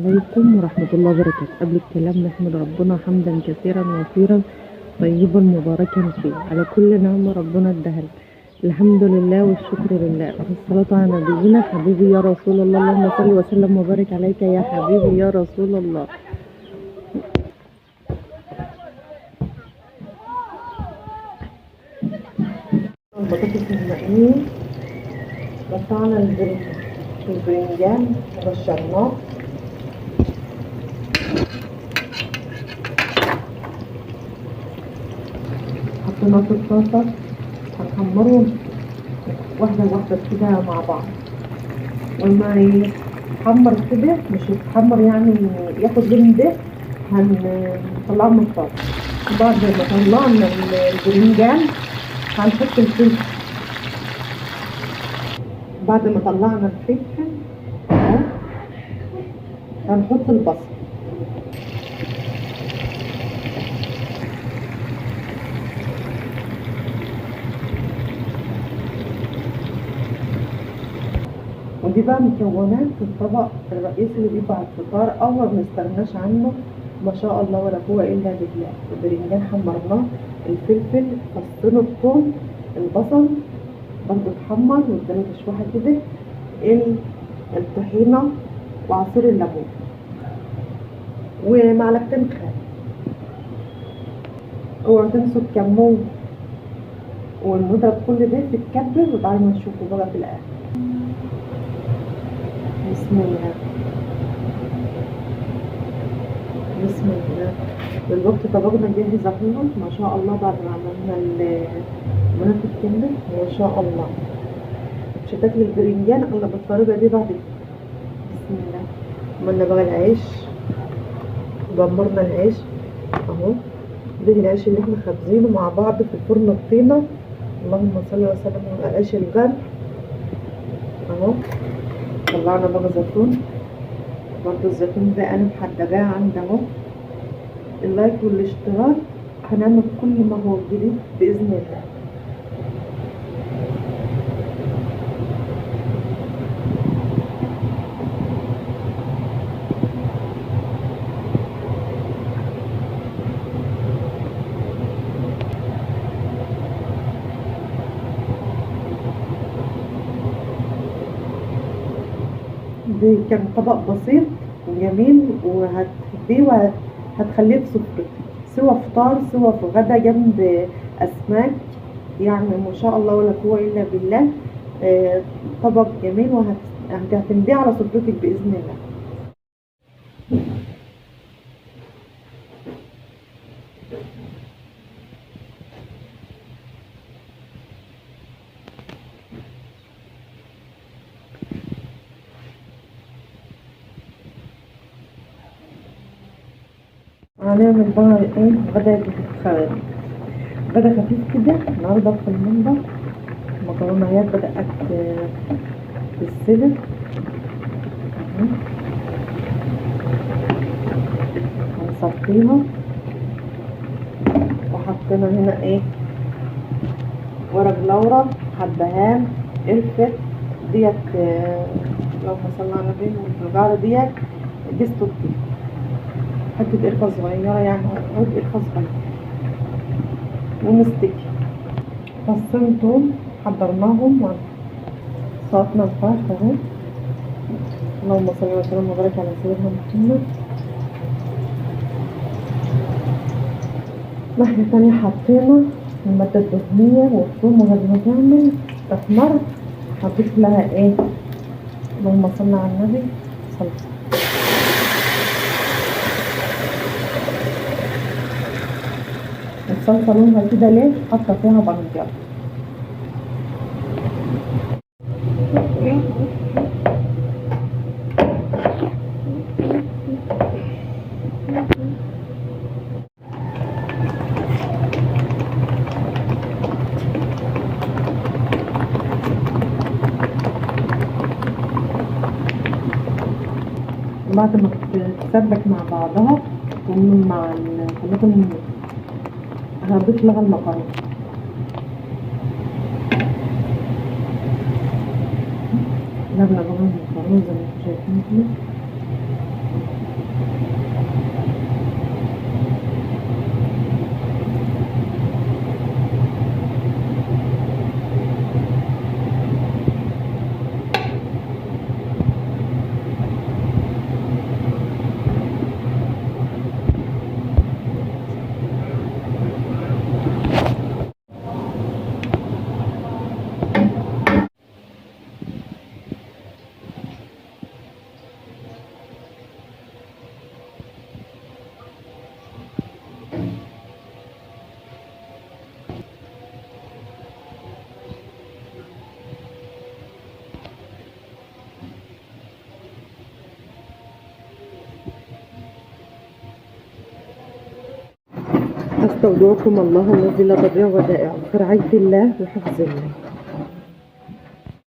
عليكم ورحمة الله وبركاته. قبل الكلام نحمد ربنا حمدا كثيرا وفيرا طيبا مباركا فيه على كل نعمة ربنا اداها لنا. الحمد لله والشكر لله والصلاة على نبينا حبيبي يا رسول الله. اللهم صل وسلم وبارك عليك يا حبيبي يا رسول الله. البطاطس المقلية، قطعنا البرنجان رشرناه، حطيناه في الطاسة هنحمرهم واحدة واحدة كده مع بعض. ولما يتحمر كده مش يتحمر يعني ياخد لون ده هنطلعه من الطاسة. بعد ما طلعنا البرنجان هنحط الفلفل. بعد ما طلعنا الفلفل هنحط البصل. ودي بقى مكونات الطبق الرئيسي اللي بيبقى على الفطار او ما بنستغناش عنه. ما شاء الله ولا قوه الا بالله. البرنجان حمرناه، الفلفل، فصين الثوم، البصل برضه اتحمر واداله تشويحه كده، الطحينه وعصير الليمون ومعلقتين خل. اوعوا تنسوا الكمون ونضرب كل ده في الكبه وبعدين نشوفه بقى في الاخر. بسم الله بسم الله. دلوقتي طبقنا جاهز اهو ما شاء الله. بعد ما عملنا المنافذ كله ما شاء الله. مش هتاكل البرنجان الا بالطريقه دي بعد كده. بسم الله. عملنا بقى العيش، دمرنا العيش اهو. ده العيش اللي احنا خابزينه مع بعض في الفرن الطينه. اللهم صل وسلم على عيش الجن اهو. طلعنا بقى زيتون، برضو الزيتون ده انا محدداه عندي اهو. اللايك والاشتراك، هنعمل كل ما هو جديد باذن الله. ده كان طبق بسيط وجميل وهتحبيه وهتخليه في سفرتك، سواء فطار سواء في غدا جنب اسماك. يعني ما شاء الله ولا قوه الا بالله. طبق جميل وهتعتمديه على سفرتك باذن الله. هنعمل بقى ايه غدا خفيف كده النهارده في المنبر. المكرونات بدأت تتسلق هنصفيها. وحطينا هنا ايه ورق لورا، حبهان، قرفة ديت. اللهم صل على النبي. والبجارة ديت جوز الطيب، حتة قرفة صغيرة يعني عود قرفة صغيرة ومستكي. فصين توم حضرناهم وصفنا الفرخ اهو. اللهم صل وسلم وبارك على سيدنا محمد. ناحية تانية حطينا المادة الدهنية والثوم، وبعد ما تعمل تحمر هضيف لها ايه اللهم صل على النبي صلصة. الصلصة لونها كده ليه؟ حاطة فيها بنجر. بعد ما تتسبك مع بعضها مع الطماطم هضيف لها المكرونة. جبنا بقى المكرونة زي ما انتم شايفين كده. أستودعكم الله الذي لا تضيع ودائعه في رعاية الله وحفظ الله.